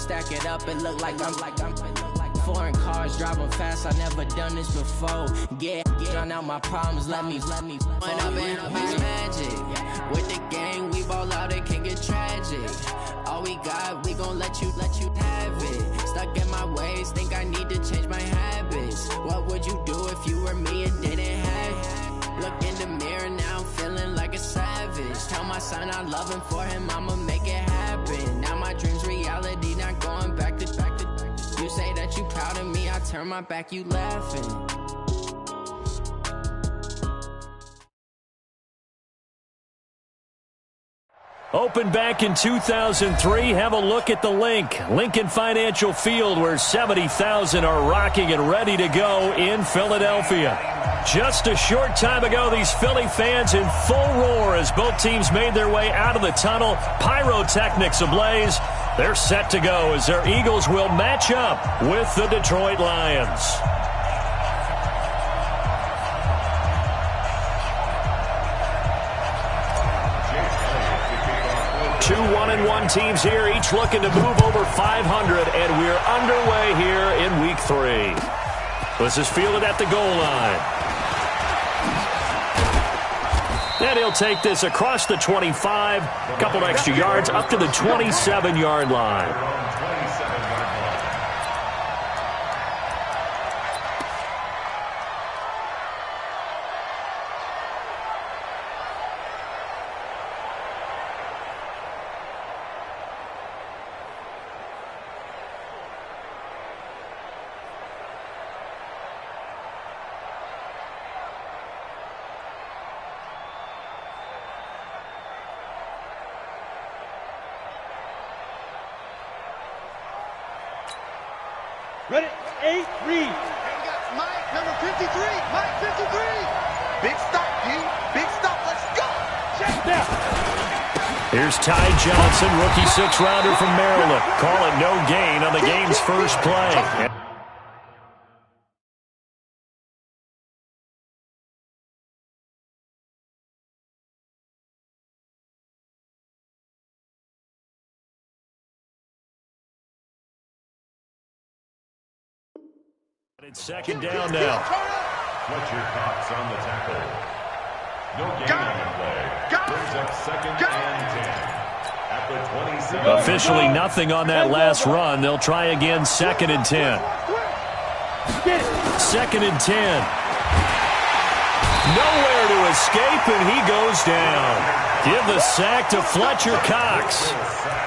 stack it up, it look like I'm foreign cars driving fast. I never done this before. Get on out my problems. Let me. When I've been magic with the gang, we ball out. It can get tragic. All we got, we gon' let you have it. Stuck in my ways, think I need to change my habits. What would you do if you were me and didn't have it? Look in the mirror now, I'm feeling like a savage. Tell my son I love him, for him I'ma make it happen. Now my dream's reality, not going back to. You say that you proud of me, I turn my back, you laughing. Opened back in 2003, have a look at the link. Lincoln Financial Field, where 70,000 are rocking and ready to go in Philadelphia. Just a short time ago, these Philly fans in full roar as both teams made their way out of the tunnel. Pyrotechnics ablaze. They're set to go as their Eagles will match up with the Detroit Lions. Two 1-1 teams here, each looking to move over 500, and we're underway here in Week 3. This is fielded at the goal line. And he'll take this across the 25, a couple extra yards, up to the 27-yard line. Ready, 8, read. And got Mike, number 53. Mike, 53. Big stop, G. Big stop. Let's go. Check that. Here's Ty Johnson, rookie six-rounder from Maryland. Call it no gain on the game's first play. It's second down now. What's your thoughts on the tackle? No gain on the play. Brings up second and 10. At the 27. Officially nothing on that last run. They'll try again, second and 10. Second and 10. Nowhere to escape, and he goes down. Give the sack to Fletcher Cox.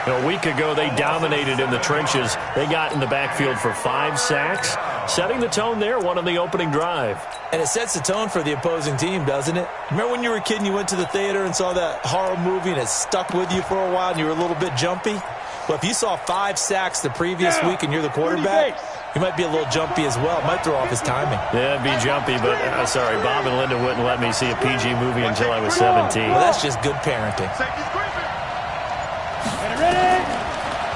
A week ago, they dominated in the trenches. They got in the backfield for 5 sacks, setting the tone there, one on the opening drive. And it sets the tone for the opposing team, doesn't it? Remember when you were a kid and you went to the theater and saw that horror movie and it stuck with you for a while and you were a little bit jumpy? Well, if you saw 5 sacks the previous week and you're the quarterback, you might be a little jumpy as well. It might throw off his timing. Yeah, it'd be jumpy, but sorry, Bob and Linda wouldn't let me see a PG movie until I was 17. Well, that's just good parenting.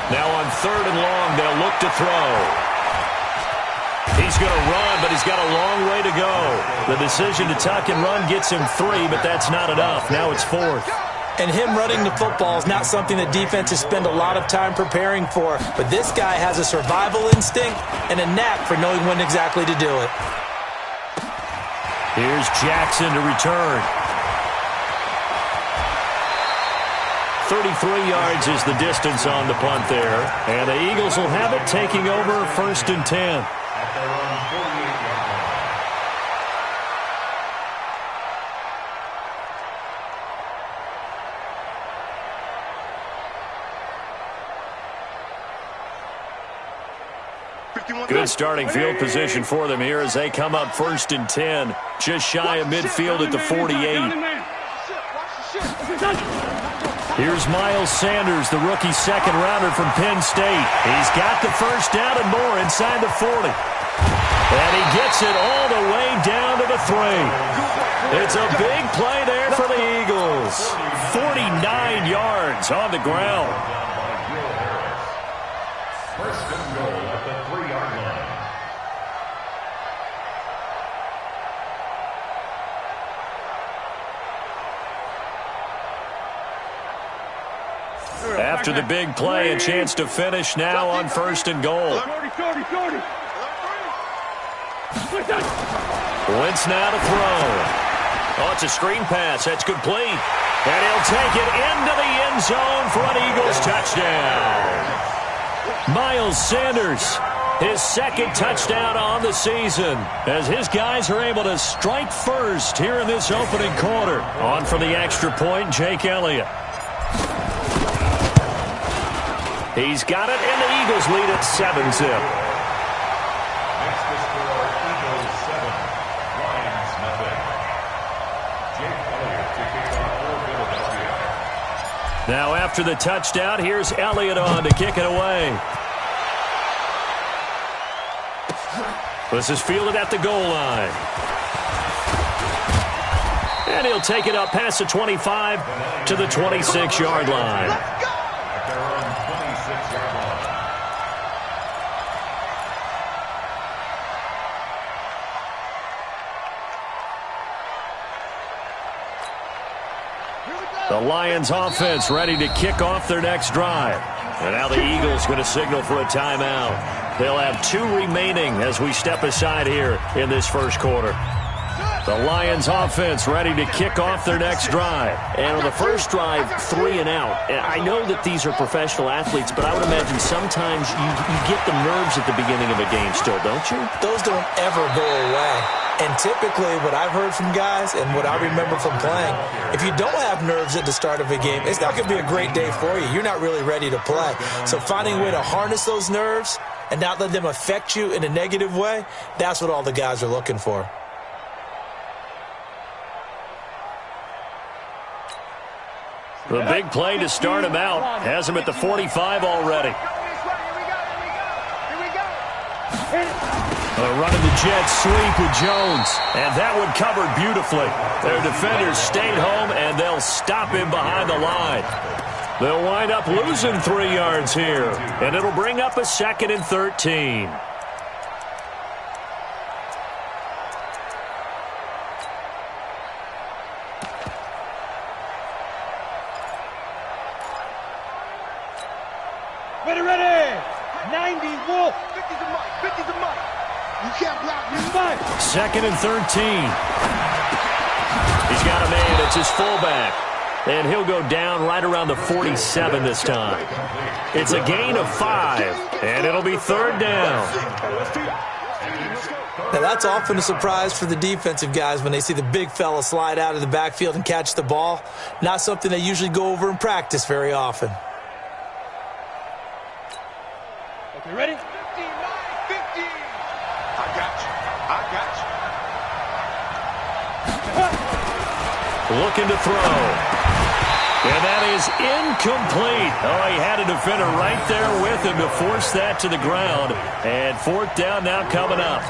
Now on third and long, they'll look to throw. He's going to run, but he's got a long way to go. The decision to tuck and run gets him 3, but that's not enough. Now it's 4th. And him running the football is not something that defenses spend a lot of time preparing for. But this guy has a survival instinct and a knack for knowing when exactly to do it. Here's Jackson to return. 33 yards is the distance on the punt there. And the Eagles will have it, taking over first and 10. Good starting field position for them here as they come up first and 10. Just shy of midfield at the 48. Here's Miles Sanders, the rookie second-rounder from Penn State. He's got the first down and more inside the 40. And he gets it all the way down to the 3. It's a big play there for the Eagles. 49 yards on the ground. First and goal at the 3-yard line. After the big play, a chance to finish now on 1st and goal. Wentz now to throw. Oh, it's a screen pass. That's complete. And he'll take it into the end zone for an Eagles touchdown. Miles Sanders, his 2nd touchdown on the season, as his guys are able to strike first here in this opening quarter. On for the extra point, Jake Elliott. He's got it, and the Eagles lead at 7-zip. Next to score, Eagles 7, Lions nothing. Jake Elliott to kick off for Philadelphia. Now after the touchdown, here's Elliott on to kick it away. This is fielded at the goal line. And he'll take it up past the 25 to the 26-yard line. At their own 26-yard line. The Lions offense ready to kick off their next drive. And now the Eagles going to signal for a timeout. They'll have 2 remaining as we step aside here in this first quarter. The Lions offense ready to kick off their next drive. And on the first drive, 3 and out. I know that these are professional athletes, but I would imagine sometimes you get the nerves at the beginning of a game still, don't you? Those don't ever go away. And typically what I've heard from guys and what I remember from playing, if you don't have nerves at the start of a game, it's not going to be a great day for you. You're not really ready to play. So finding a way to harness those nerves and not let them affect you in a negative way, that's what all the guys are looking for. The big play to start him out has him at the 45 already. Running the jet sweep with Jones. And that one covered beautifully. Their defenders stayed home, and they'll stop him behind the line. They'll wind up losing 3 yards here. And it'll bring up a 2nd and 13. Ready. 90 Wolf. 50's a mic. 50's a mic. You can't block me. 2nd and 13. He's got a man. It's his fullback. And he'll go down right around the 47 this time. It's a gain of 5. And it'll be 3rd down. Now that's often a surprise for the defensive guys when they see the big fella slide out of the backfield and catch the ball. Not something they usually go over in practice very often. Okay, ready? 50. I got you. Looking to throw. And that is incomplete. Oh, he had a defender right there with him to force that to the ground. And 4th down now coming up.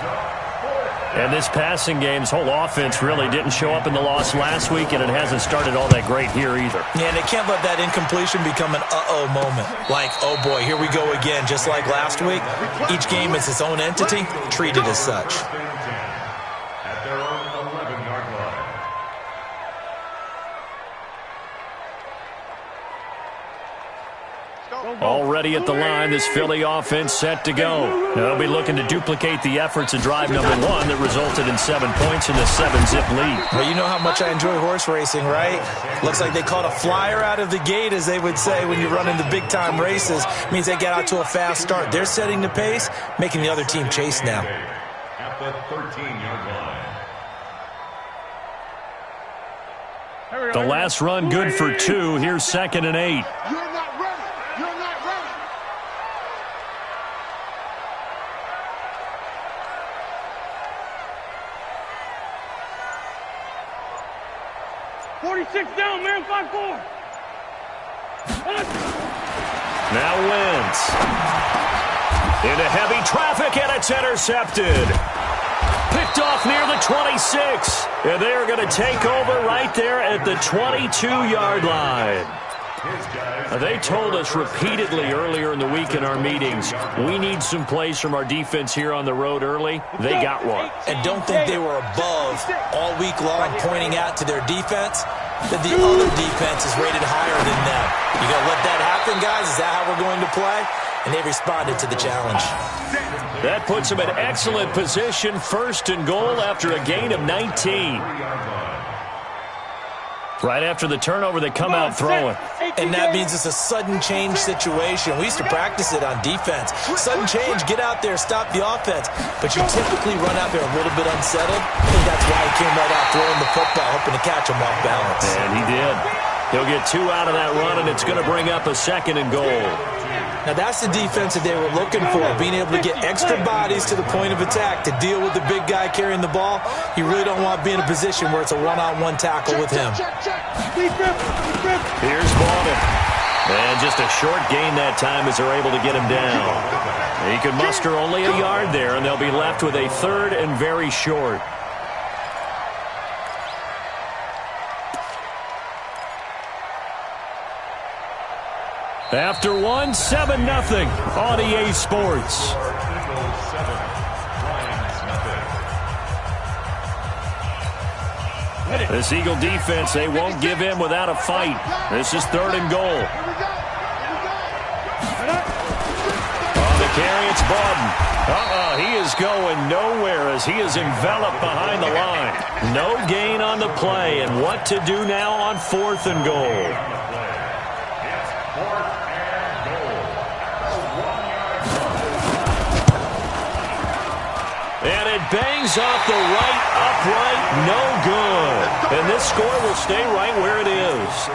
And this passing game's whole offense really didn't show up in the loss last week, and it hasn't started all that great here either. Yeah, and they can't let that incompletion become an uh-oh moment. Like, oh boy, here we go again, just like last week. Each game is its own entity, treated as such. At their own 11-yard line. Already at the line, this Philly offense set to go. They'll be looking to duplicate the efforts of drive number 1 that resulted in 7 points in the 7-zip lead. Well, you know how much I enjoy horse racing, right? Looks like they caught a flyer out of the gate, as they would say when you're running the big-time races. Means they get out to a fast start. They're setting the pace, making the other team chase now. At the 13-yard line. The last run good for 2. Here's 2nd and 8. You're not ready. You're not ready. 46 down, man. 5-4. Now Wentz. Into heavy traffic, and it's intercepted. Picked off near the 26. And they are going to take over right there at the 22-yard line. They told us repeatedly earlier in the week in our meetings, we need some plays from our defense here on the road early. They got one. And don't think they were above all week long pointing out to their defense that the other defense is rated higher than them. You going to let that happen, guys? Is that how we're going to play? And they responded to the challenge. That puts them in excellent position, first and goal after a gain of 19. Right after the turnover, they come out throwing. And that means it's a sudden change situation. We used to practice it on defense. Sudden change, get out there, stop the offense. But you typically run out there a little bit unsettled. I think that's why he came right out throwing the football, hoping to catch him off balance. And he did. He'll get 2 out of that run, and it's going to bring up a second and goal. Now, that's the defense that they were looking for, being able to get extra bodies to the point of attack to deal with the big guy carrying the ball. You really don't want to be in a position where it's a one-on-one tackle with him. Here's Baldwin. And just a short gain that time as they're able to get him down. He could muster only a yard there, and they'll be left with a third and very short. After 1, 7-0 on EA Sports. This Eagle defense, they won't give in without a fight. This is third and goal. On the carry, it's Bawden. He is going nowhere as he is enveloped behind the line. No gain on the play, and what to do now on fourth and goal. And it bangs off the right upright, no good. And this score will stay right where it is.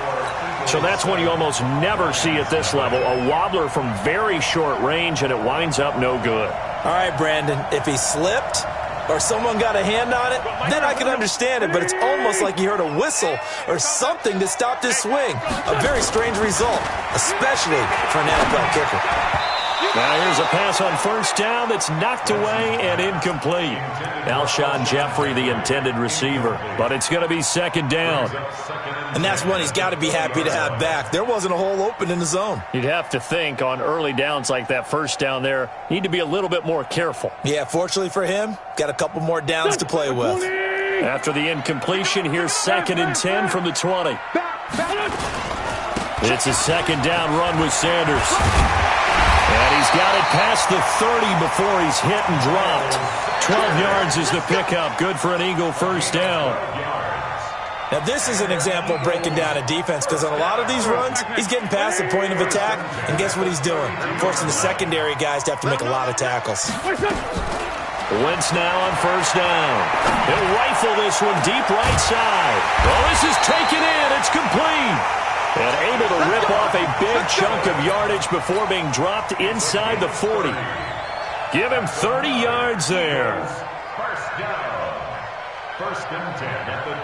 So that's one you almost never see at this level. A wobbler from very short range, and it winds up no good. All right, Brandon, if he slipped or someone got a hand on it, then I can understand it, but it's almost like he heard a whistle or something to stop his swing. A very strange result, especially for an NFL kicker. Now here's a pass on first down that's knocked away and incomplete. Alshon Jeffrey, the intended receiver, but it's going to be second down. And that's one he's got to be happy to have back. There wasn't a hole open in the zone. You'd have to think on early downs like that first down there, need to be a little bit more careful. Yeah, fortunately for him, got a couple more downs to play with. After the incompletion, here's second and 10 from the 20. It's a second down run with Sanders. And he's got it past the 30 before he's hit and dropped. 12 yards is the pickup. Good for an Eagle first down. Now, this is an example of breaking down a defense, because on a lot of these runs, he's getting past the point of attack, and guess what he's doing? Forcing the secondary guys to have to make a lot of tackles. Wentz now on first down. He'll rifle this one deep right side. Oh, this is taken in. It's complete. And able to rip off a big chunk of yardage before being dropped inside the 40. Give him 30 yards there. First and 10 at the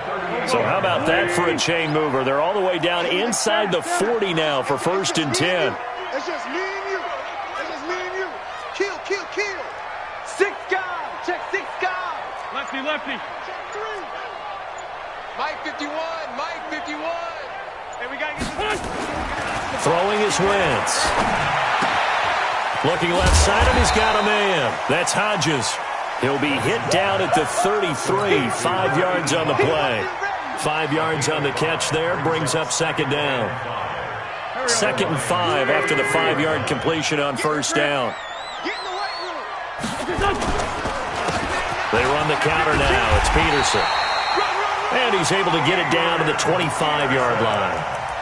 30. So how about that for a chain mover? They're all the way down inside the 40 now for first and 10. It's just me and you. It's just me and you. Kill, kill, kill. 6 guys. Check 6 guys. Lefty, lefty. Check 3. Mike 51. Mike 51. Hey, we got to get this. Throwing is Wentz. Looking left side, and he's got a man. That's Hodges. He'll be hit down at the 33. 5 yards on the play. 5 yards on the catch there. Brings up second down. Second and 5 after the 5-yard completion on first down. They run the counter now. It's Peterson. And he's able to get it down to the 25-yard line.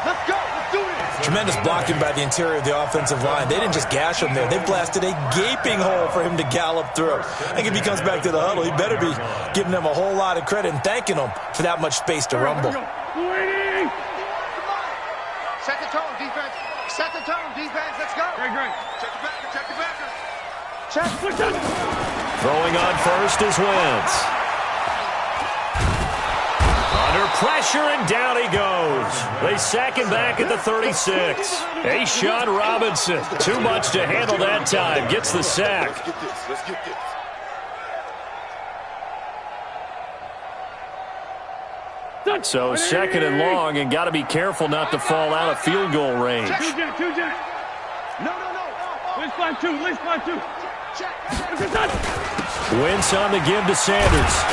Let's go. Let's do it. Tremendous blocking by the interior of the offensive line. They didn't just gash him there. They blasted a gaping hole for him to gallop through. I think if he comes back to the huddle, he better be giving them a whole lot of credit and thanking them for that much space to rumble. Set the tone, defense. Set the tone, defense. Let's go. Great, great. Check the backer. Check the backer. Check. Throwing on first is Wentz. Under pressure, and down he goes. They sack him back at the 36. Ashawn Robinson, too much to handle that time, gets the sack. Let's get this. So second and long, and got to be careful not to fall out of field goal range. Two jet. No. Let's find two. Check. Wentz on the give to Sanders.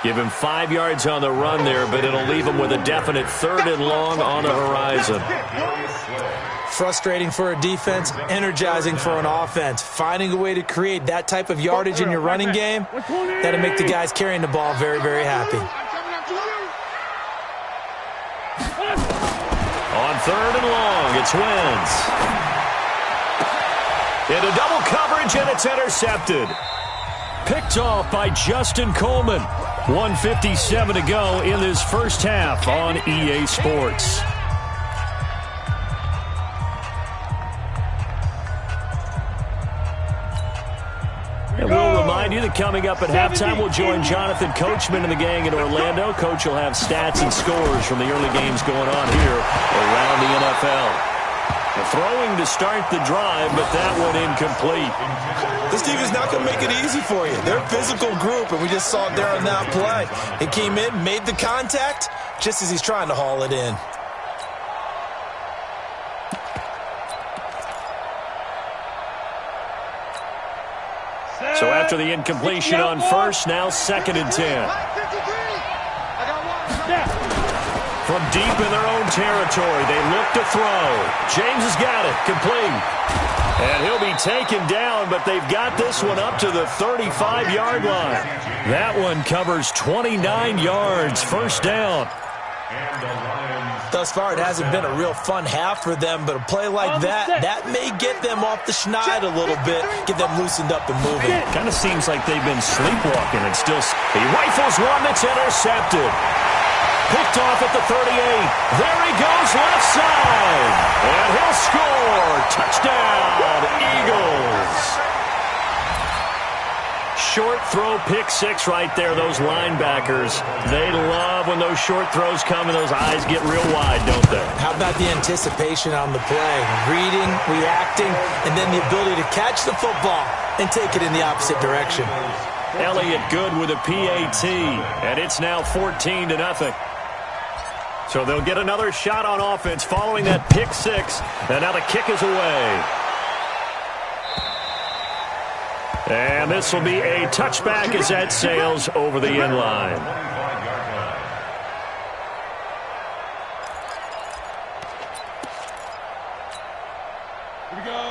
Give him 5 yards on the run there, but it'll leave him with a definite 3rd and long on the horizon. Frustrating for a defense, energizing for an offense. Finding a way to create that type of yardage in your running game, that'll make the guys carrying the ball very, very happy. On 3rd and long, it's Wentz. Into double coverage, and it's intercepted. Picked off by Justin Coleman. 1:57 to go in this first half on EA Sports. And we'll remind you that coming up at halftime, we'll join Jonathan Coachman and the gang in Orlando. Coach will have stats and scores from the early games going on here around the NFL. Throwing to start the drive, but that one incomplete. This team is not going to make it easy for you. They're a physical group, and we just saw it there on that play. It came in, made the contact, just as he's trying to haul it in. So after the incompletion on first, now 2nd and 10. From deep in their own territory, they look to throw. James has got it, complete. And he'll be taken down, but they've got this one up to the 35-yard line. That one covers 29 yards, 1st down. Thus far, it hasn't been a real fun half for them, but a play like that may get them off the schneid a little bit, get them loosened up and moving. Kind of seems like they've been sleepwalking and still. He rifles one that's intercepted. Picked off at the 38. There he goes, left side. And he'll score. Touchdown, Eagles. Short throw, pick 6 right there. Those linebackers, they love when those short throws come and those eyes get real wide, don't they? How about the anticipation on the play? Reading, reacting, and then the ability to catch the football and take it in the opposite direction. Elliott good with a PAT, and it's now 14-0. So they'll get another shot on offense following that pick 6, and now the kick is away. And this will be a touchback as that sails over the end line.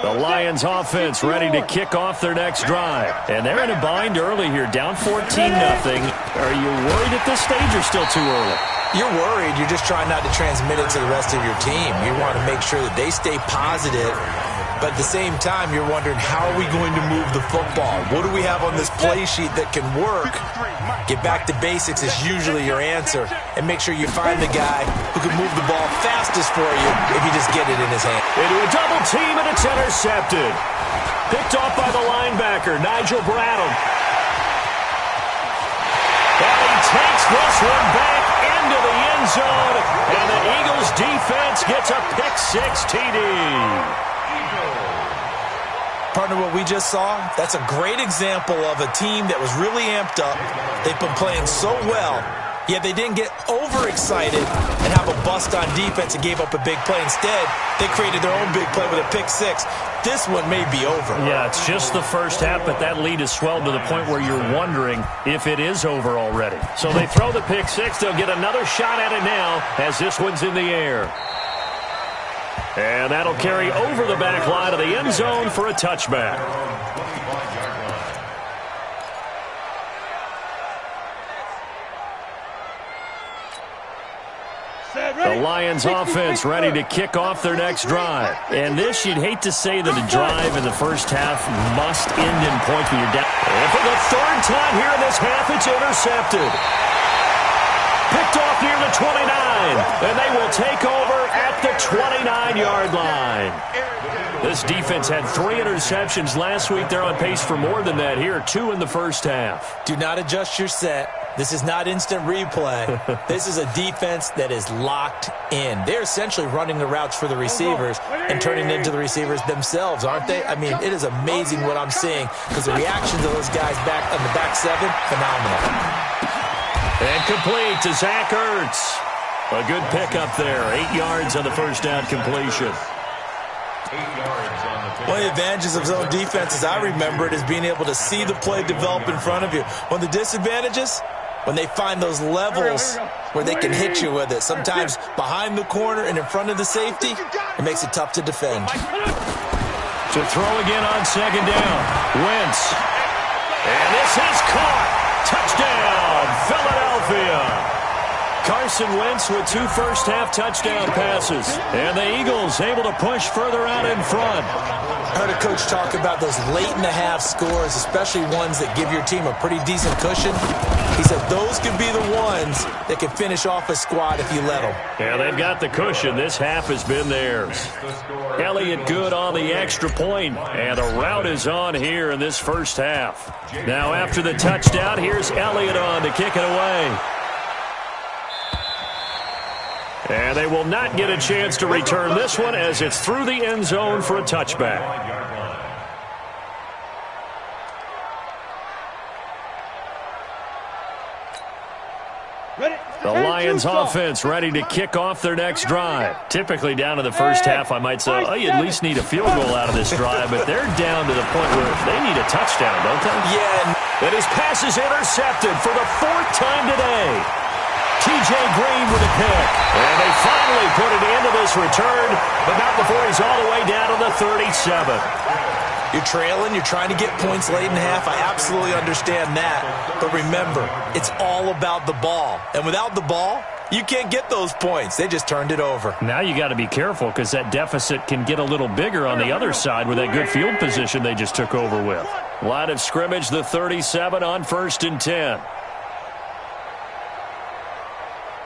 The Lions offense ready to kick off their next drive. And they're in a bind early here, down 14-0. Are you worried at this stage or still too early? You're worried. You're just trying not to transmit it to the rest of your team. You want to make sure that they stay positive. But at the same time, you're wondering, how are we going to move the football? What do we have on this play sheet that can work? Get back to basics is usually your answer. And make sure you find the guy who can move the ball fastest for you if you just get it in his hand. Into a double team, and it's intercepted. Picked off by the linebacker, Nigel Bradham. And he takes this one back into the end zone. And the Eagles defense gets a pick 6 TD. Partner, what we just saw, that's a great example of a team that was really amped up. They've been playing so well, yet they didn't get overexcited and have a bust on defense and gave up a big play. Instead, they created their own big play with a pick 6. This one may be over. Yeah, it's just the first half, but that lead has swelled to the point where you're wondering if it is over already. So they throw the pick 6. They'll get another shot at it now as this one's in the air. And that'll carry over the back line of the end zone for a touchback. The Lions offense ready to kick off their next drive. And this, you'd hate to say that a drive in the first half must end in points when you're down. And for the 3rd time here in this half, it's intercepted. Picked off near the 29, and they will take over at the 29-yard line. This defense had 3 interceptions last week. They're on pace for more than that here, 2 in the first half. Do not adjust your set. This is not instant replay. This is a defense that is locked in. They're essentially running the routes for the receivers and turning into the receivers themselves, aren't they? I mean, it is amazing what I'm seeing because the reactions of those guys back on the back 7, phenomenal. And complete to Zach Ertz. A good pickup there. 8 yards on the first down completion. 8 yards on the pick. One of the advantages of zone defense, as I remember it, is being able to see the play develop in front of you. One of the disadvantages, when they find those levels where they can hit you with it. Sometimes behind the corner and in front of the safety, it makes it tough to defend. To throw again on second down. Wentz. And this is caught. Touchdown, Philadelphia. Carson Wentz with 2 first-half touchdown passes. And the Eagles able to push further out in front. I heard a coach talk about those late-in-the-half scores, especially ones that give your team a pretty decent cushion. He said those could be the ones that can finish off a squad if you let them. Yeah, they've got the cushion. This half has been theirs. Elliott good on the extra point, and the route is on here in this first half. Now after the touchdown, here's Elliott on to kick it away. And they will not get a chance to return this one as it's through the end zone for a touchback. The Lions offense ready to kick off their next drive. Typically down to the first half, I might say, oh, you at least need a field goal out of this drive, but they're down to the point where they need a touchdown, don't they? Yeah. And his pass is intercepted for the 4th time today. T.J. Green with a pick. And they finally put it into this return, but not before he's all the way down to the 37. You're trailing, you're trying to get points late in half. I absolutely understand that. But remember, it's all about the ball. And without the ball, you can't get those points. They just turned it over. Now you got to be careful because that deficit can get a little bigger on the other side with that good field position they just took over with. Line of scrimmage, the 37 on 1st and 10.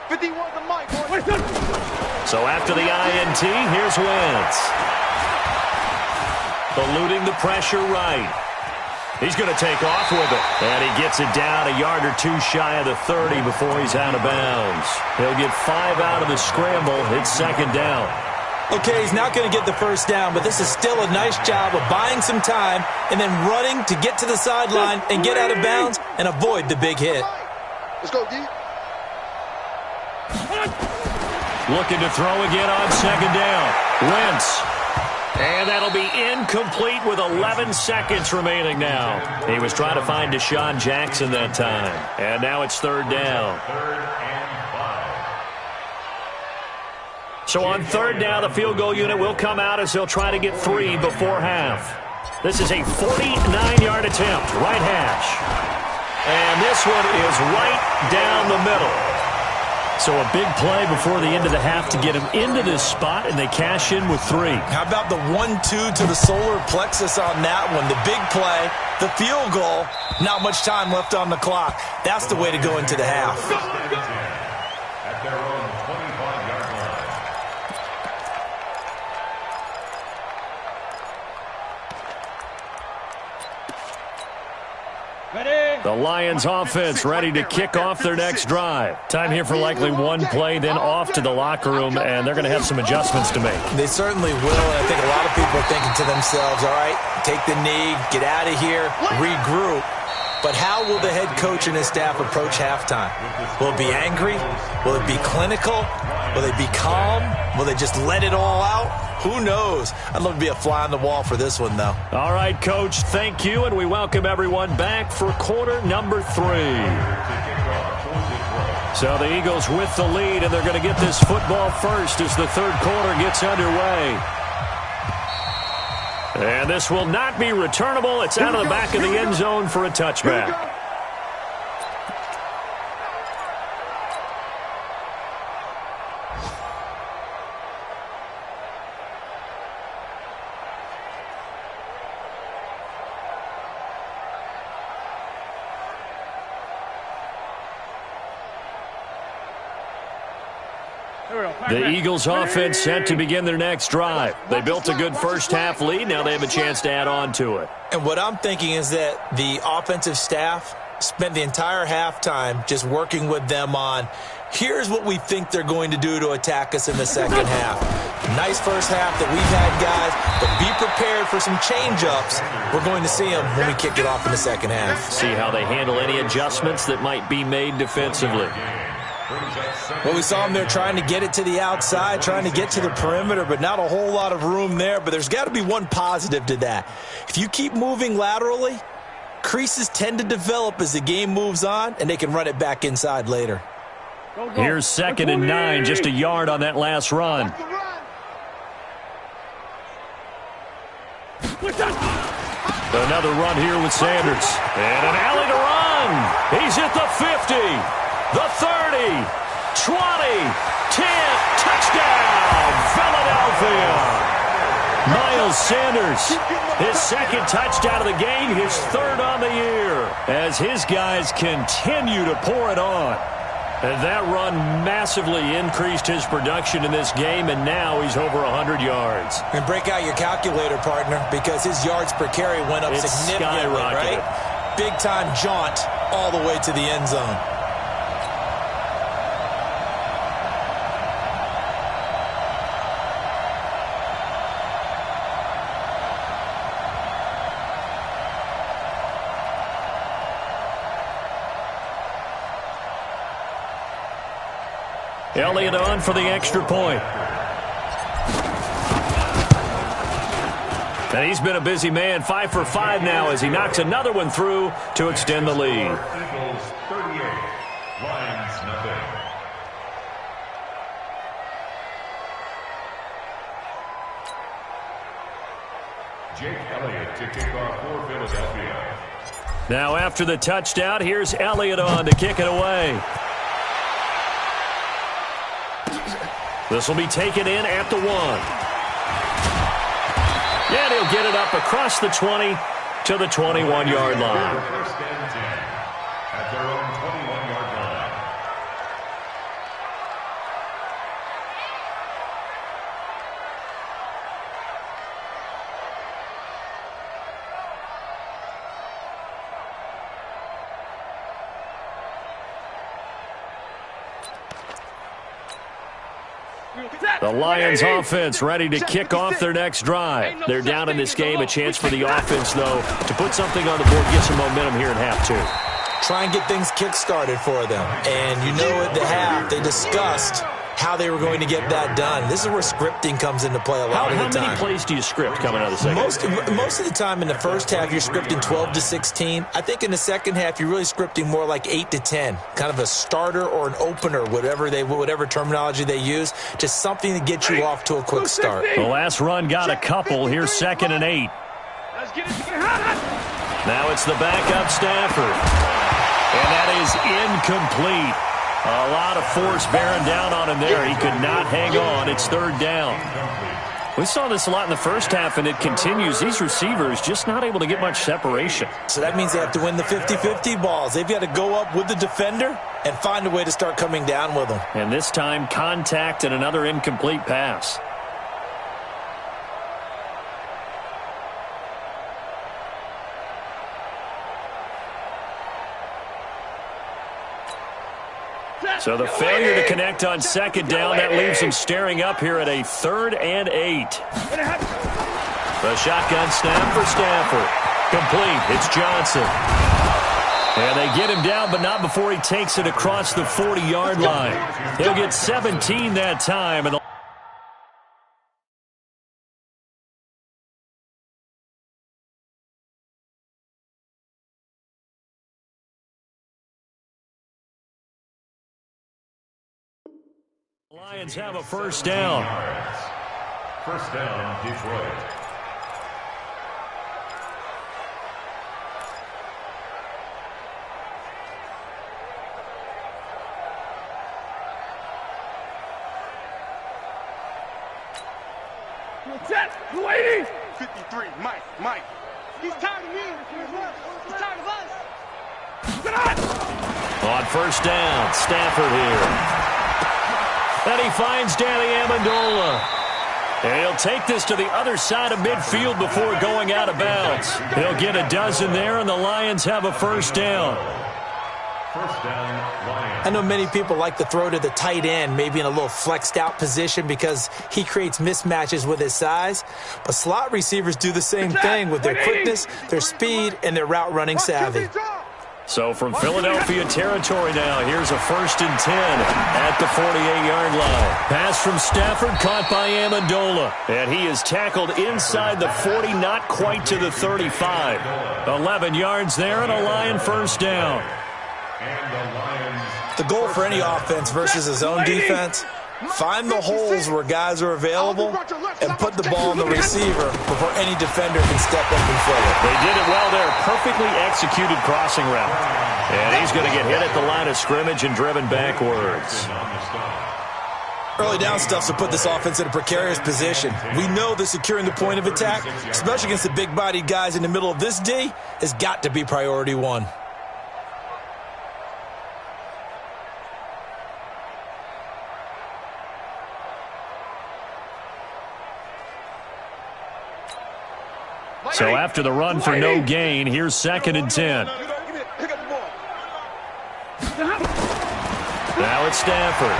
51 the mic. So after the INT, here's Wentz. Eluding the pressure right. He's going to take off with it. And he gets it down a yard or 2 shy of the 30 before he's out of bounds. He'll get 5 out of the scramble. It's 2nd down. Okay, he's not going to get the first down, but this is still a nice job of buying some time and then running to get to the sideline and get out of bounds and avoid the big hit. Let's go, D. Looking to throw again on 2nd down. Wentz. And that'll be incomplete with 11 seconds remaining now. He was trying to find Deshaun Jackson that time. And now it's 3rd down. So on 3rd down, the field goal unit will come out as they'll try to get 3 before half. This is a 49-yard attempt, right hash. And this one is right down the middle. So a big play before the end of the half to get him into this spot, and they cash in with 3. How about the 1-2 to the solar plexus on that one? The big play, the field goal, not much time left on the clock. That's the way to go into the half. At their own 25-yard line. The Lions offense ready to kick off their next drive. Time here for likely 1 play, then off to the locker room, and they're going to have some adjustments to make. They certainly will, and I think a lot of people are thinking to themselves, all right, take the knee, get out of here, regroup. But how will the head coach and his staff approach halftime? Will it be angry? Will it be clinical? Will they be calm? Will they just let it all out? Who knows? I'd love to be a fly on the wall for this one, though. All right, Coach, thank you, and we welcome everyone back for quarter number 3. So the Eagles with the lead, and they're going to get this football first as the 3rd quarter gets underway. And this will not be returnable. It's out of the back of the end zone for a touchback. The Eagles offense set to begin their next drive. They built a good first-half lead. Now they have a chance to add on to it. And what I'm thinking is that the offensive staff spent the entire halftime just working with them on, here's what we think they're going to do to attack us in the second half. Nice first half that we've had, guys, but be prepared for some change-ups. We're going to see them when we kick it off in the second half. See how they handle any adjustments that might be made defensively. Well, we saw them there trying to get it to the outside, trying to get to the perimeter, but not a whole lot of room there. But there's got to be one positive to that. If you keep moving laterally, Creases tend to develop as the game moves on, and they can run it back inside later. Here's 2nd and 9, just a yard on that last run. Another run here with Sanders. And an alley to run. He's at the 50, the 30, 20, 10. Touchdown, Philadelphia. Miles Sanders, his 2nd touchdown of the game, his 3rd on the year, as his guys continue to pour it on. And that run massively increased his production in this game, and now he's over 100 yards. And break out your calculator, partner, because his yards per carry went up significantly, right? Big-time jaunt all the way to the end zone. Elliott on for the extra point. And he's been a busy man, 5 for 5 now as he knocks another one through to extend the lead. Eagles 38, Lions nothing. Jake Elliott to kick off for Philadelphia. Now after the touchdown, here's Elliott on to kick it away. This will be taken in at the 1. And he'll get it up across the 20 to the 21-yard line. First and 10 at their own 21-yard line. The Lions offense ready to kick off their next drive. They're down in this game. A chance for the offense, though, to put something on the board, get some momentum here in half 2. Try and get things kick-started for them. And you know at the half, they discussed how they were going to get that done. This is where scripting comes into play a lot of the time. How many plays do you script coming out of the second? Most of the time in the first half, you're scripting 12 to 16. I think in the second half, you're really scripting more like 8 to 10. Kind of a starter or an opener, whatever terminology they use. Just something to get you off to a quick start. The last run got a couple. Here's 2nd and 8. Now it's the backup Stafford. And that is incomplete. A lot of force bearing down on him there. He could not hang on. It's 3rd down. We saw this a lot in the first half, and it continues. These receivers just not able to get much separation. So that means they have to win the 50-50 balls. They've got to go up with the defender and find a way to start coming down with them. And this time, contact and another incomplete pass. So the failure to connect on 2nd down, that leaves him staring up here at a 3rd and 8. The shotgun snap for Stafford. Complete. It's Johnson. And they get him down, but not before he takes it across the 40-yard line. He'll get 17 that time. And Lions have a first down. First down, Detroit. Set, ladies. 53, Mike. He's tired of me. He's tired of us. On first down, Stafford here. And he finds Danny Amendola. And he'll take this to the other side of midfield before going out of bounds. He'll get a dozen there, and the Lions have a first down. First down, Lions. I know many people like to throw to the tight end, maybe in a little flexed out position because he creates mismatches with his size. But slot receivers do the same thing with their quickness, their speed, and their route running savvy. So from Philadelphia territory now, here's a 1st and 10 at the 48-yard line. Pass from Stafford, caught by Amendola. And he is tackled inside the 40, not quite to the 35. 11 yards there and a Lion first down. The goal for any offense versus his own defense, find the holes where guys are available and put the ball on the receiver before any defender can step up and fill it. They did it well there. Perfectly executed crossing route. And he's going to get hit at the line of scrimmage and driven backwards. Early down stuff to put this offense in a precarious position. We know that securing the point of attack, especially against the big-bodied guys in the middle of this D, has got to be priority one. So after the run for no gain, here's 2nd and 10. Now it's Stafford.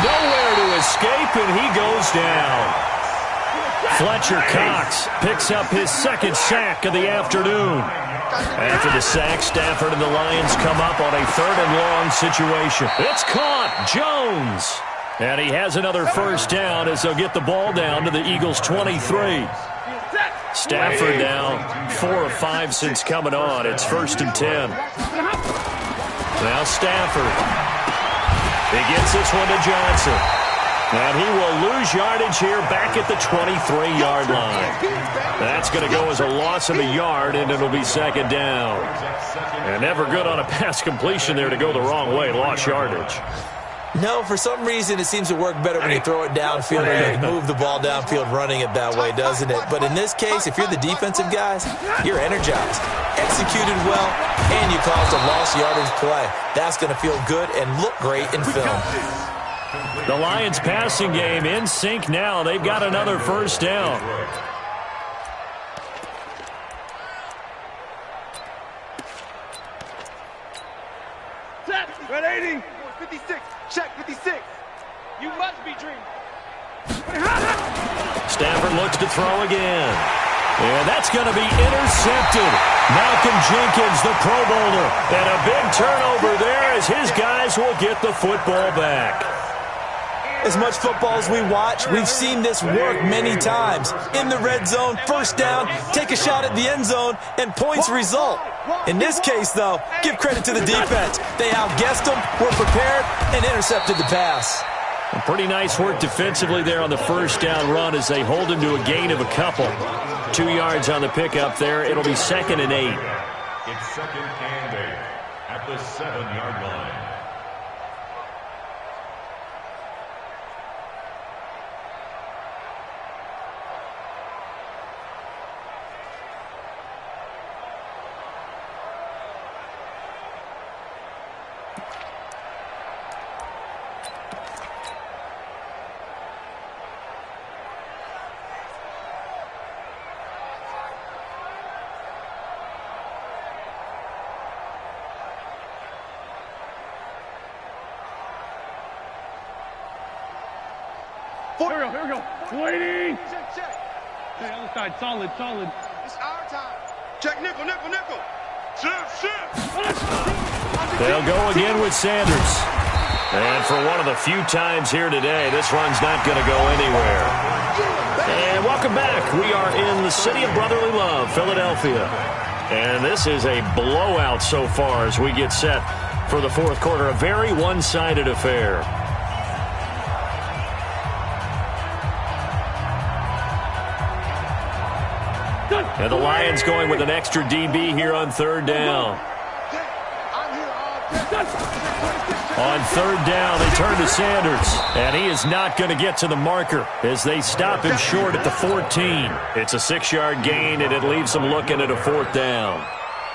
Nowhere to escape, and he goes down. Fletcher Cox picks up his 2nd sack of the afternoon. After the sack, Stafford and the Lions come up on a 3rd and long situation. It's caught. Jones. And he has another first down as they'll get the ball down to the Eagles' 23. Stafford now 4 of 5 since coming on. It's 1st and 10. Now Stafford. He gets this one to Johnson. And he will lose yardage here back at the 23-yard line. That's going to go as a loss of a yard, and it'll be 2nd down. And never good on a pass completion there to go the wrong way. Lost yardage. No, for some reason, it seems to work better when you throw it downfield or you move the ball downfield running it that way, doesn't it? But in this case, if you're the defensive guys, you're energized, executed well, and you caused a lost yardage play. That's going to feel good and look great in film. The Lions passing game in sync now. They've got another first down. Red 80. 56. Check 56. You must be dreaming. Stafford looks to throw again. And that's going to be intercepted. Malcolm Jenkins, the Pro Bowler. And a big turnover there as his guys will get the football back. As much football as we watch, we've seen this work many times. In the red zone, first down, take a shot at the end zone, and points result. In this case, though, give credit to the defense. They outguessed them, were prepared, and intercepted the pass. Pretty nice work defensively there on the first down run as they hold him to a gain of a couple. 2 yards on the pickup there. It'll be 2nd and 8. It's 2nd and 8 at the 7-yard line. Here we go. Waiting. Check. Hey, other side, solid. It's our time. Check, nickel. Shift. They'll go again with Sanders. And for one of the few times here today, this run's not going to go anywhere. And welcome back. We are in the city of brotherly love, Philadelphia. And this is a blowout so far as we get set for the 4th quarter. A very one-sided affair. And the Lions going with an extra DB here on 3rd down. On 3rd down, they turn to Sanders. And he is not going to get to the marker as they stop him short at the 14. It's a 6-yard gain, and it leaves them looking at a 4th down.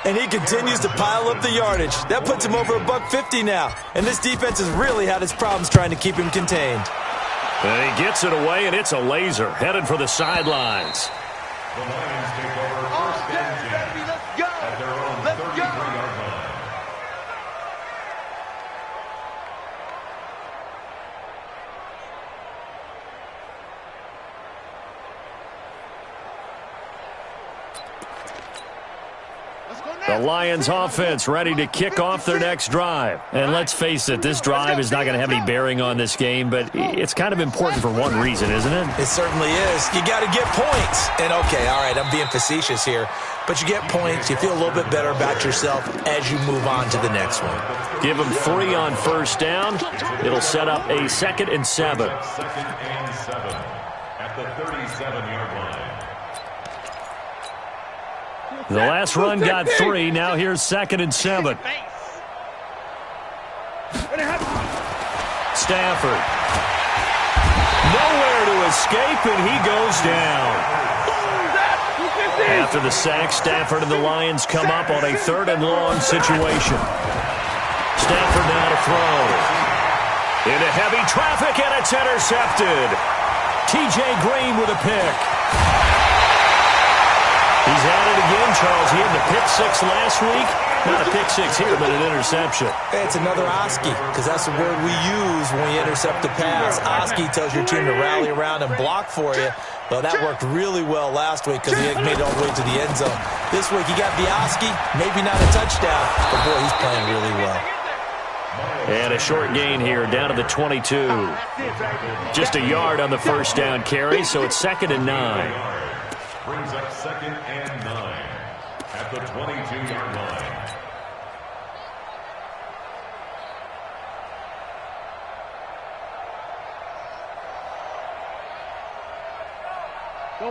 And he continues to pile up the yardage. That puts him over $150 now. And this defense has really had its problems trying to keep him contained. And he gets it away, and it's a laser headed for the sidelines. The Lions take over 1st and 10 at their own 33-yard line. Let's go The Lions offense ready to kick off their next drive. And let's face it, this drive is not going to have any bearing on this game, but it's kind of important for one reason, isn't it? It certainly is. You got to get points. And okay, all right, I'm being facetious here, but you get points, you feel a little bit better about yourself as you move on to the next one. Give them 3 on first down. It'll set up a 2nd and 7. 2nd and 7 at the 37-yard line. The last run got 3. Now here's 2nd and 7. Stafford. Nowhere to escape, and he goes down. After the sack, Stafford and the Lions come up on a 3rd and long situation. Stafford now to throw. Into heavy traffic, and it's intercepted. T.J. Green with a pick. He's at it again, Charles. He had the pick 6 last week. Not a pick 6 here, but an interception. It's another Oski, because that's the word we use when we intercept a pass. Oski tells your team to rally around and block for you. Well, that worked really well last week because he made it all the way to the end zone. This week, he got the Oski, maybe not a touchdown, but boy, he's playing really well. And a short gain here, down to the 22. Just a yard on the first down carry, so it's 2nd and 9. Brings up 2nd and 9 at the 22-yard line.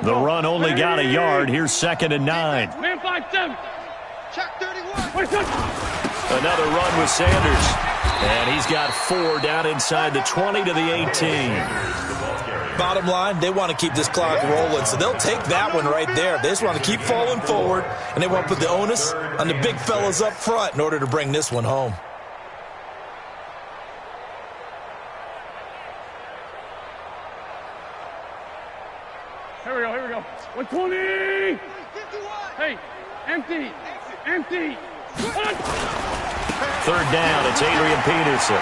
The run only got a yard. Here's 2nd and 9. Man 5-7. Check 31. Another run with Sanders. And he's got 4 down inside the 20 to the 18. Bottom line, they want to keep this clock rolling, so they'll take that one right there. They just want to keep falling forward, and they want to put the onus on the big fellas up front in order to bring this one home. Here we go. 120. Hey, empty. 3rd down, it's Adrian Peterson.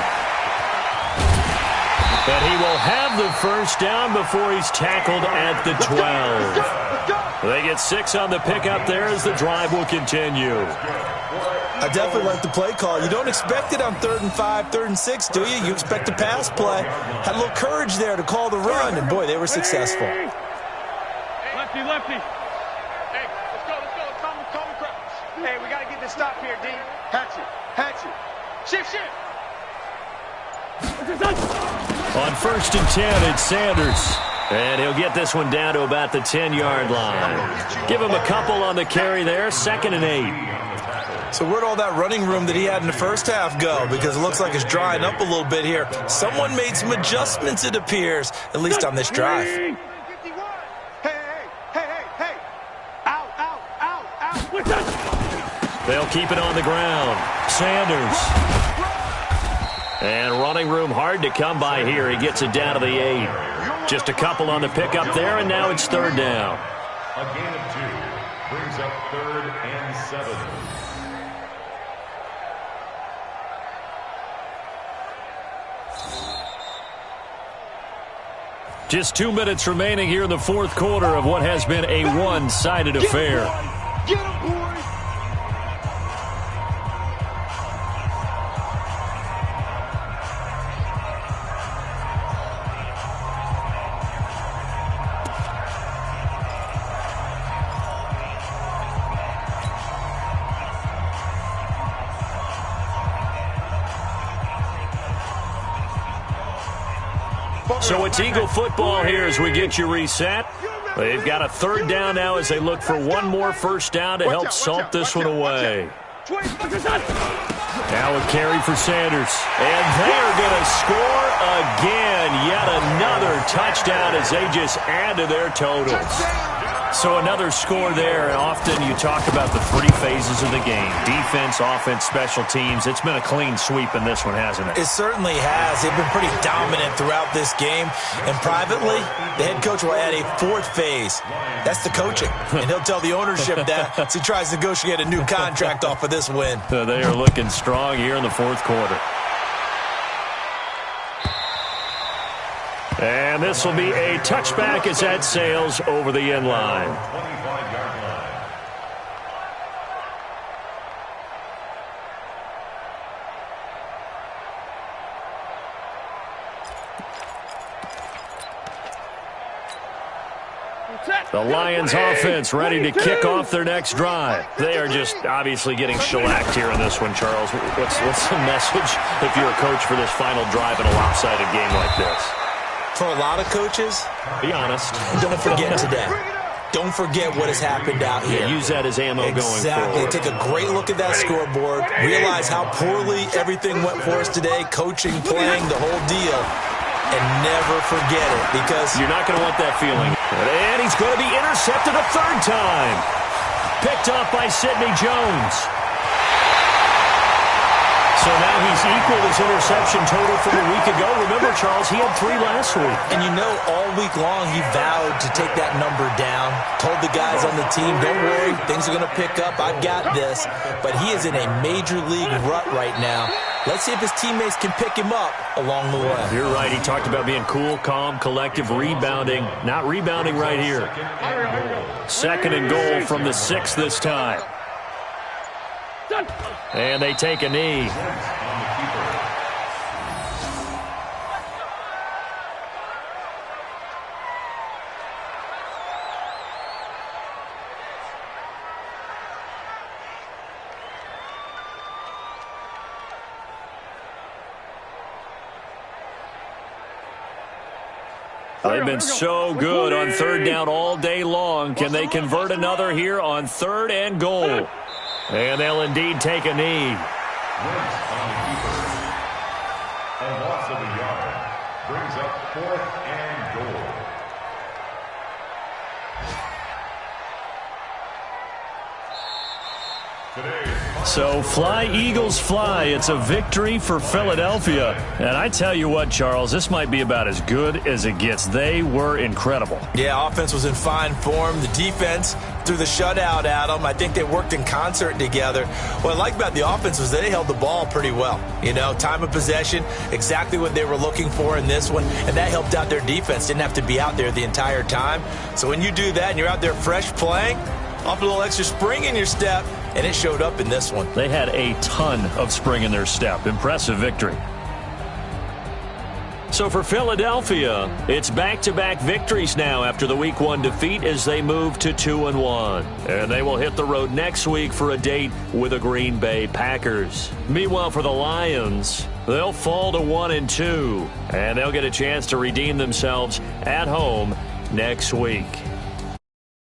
But he will have the first down before he's tackled at the 12. They get 6 on the pickup there as the drive will continue. I definitely like the play call. You don't expect it on 3rd and 5, 3rd and 6, do you? You expect a pass play. Had a little courage there to call the run, and boy, they were successful. Lefty. Hey, let's go. Calm the crowd. Hey, we got to get this stop here, D. Hatch it. Shift. On 1st and 10, it's Sanders. And he'll get this one down to about the 10-yard line. Give him a couple on the carry there, 2nd and 8. So where'd all that running room that he had in the first half go? Because it looks like it's drying up a little bit here. Someone made some adjustments, it appears, at least on this drive. Hey. Out. They'll keep it on the ground. Sanders. And running room hard to come by here. He gets it down to the 8. Just a couple on the pickup there, and now it's 3rd down. A gain of 2 brings up 3rd and 7. Just 2 minutes remaining here in the 4th quarter of what has been a one-sided affair. Get him, boys. So it's Eagle football here as we get you reset. They've got a 3rd down now as they look for one more first down to help salt this one away. Now a carry for Sanders. And they are going to score again. Yet another touchdown as they just add to their totals. So another score there, and often you talk about the 3 phases of the game. Defense, offense, special teams. It's been a clean sweep in this one, hasn't it? It certainly has. They've been pretty dominant throughout this game. And privately, the head coach will add a 4th phase. That's the coaching. And he'll tell the ownership that as he tries to negotiate a new contract off of this win. They are looking strong here in the 4th quarter. And this will be a touchback as that sails over the end line. The Lions offense ready to kick off their next drive. They are just obviously getting shellacked here in this one, Charles. What's the message if you're a coach for this final drive in a lopsided game like this? For a lot of coaches, be honest. Don't forget today. Don't forget what has happened out here. Yeah, use that as ammo going forward. Exactly. Take a great look at that scoreboard. Realize how poorly everything went for us today. Coaching, playing, the whole deal. And never forget it, because you're not going to want that feeling. And he's going to be intercepted a third time. Picked off by Sidney Jones. So now he's equaled his interception total from a week ago. Remember, Charles, he had 3 last week. And you know, all week long he vowed to take that number down. Told the guys on the team, don't worry, things are going to pick up. I've got this. But he is in a major league rut right now. Let's see if his teammates can pick him up along the way. You're right. He talked about being cool, calm, collective, rebounding. Not rebounding right here. 2nd and goal from the 6 this time. And they take a knee. They've been so good on 3rd down all day long. Can they convert another here on 3rd and goal? And they'll indeed take a knee. A loss of a yard brings up 4th and goal. So fly, Eagles, fly. It's a victory for Philadelphia. And I tell you what, Charles, this might be about as good as it gets. They were incredible. Yeah, offense was in fine form. The defense threw the shutout at them. I think they worked in concert together. What I like about the offense was they held the ball pretty well. You know, time of possession, exactly what they were looking for in this one. And that helped out their defense. Didn't have to be out there the entire time. So when you do that and you're out there fresh playing, off a little extra spring in your step, and it showed up in this one. They had a ton of spring in their step. Impressive victory. So for Philadelphia, it's back-to-back victories now after the Week 1 defeat as they move to 2-1. And they will hit the road next week for a date with the Green Bay Packers. Meanwhile, for the Lions, they'll fall to 1-2, and they'll get a chance to redeem themselves at home next week.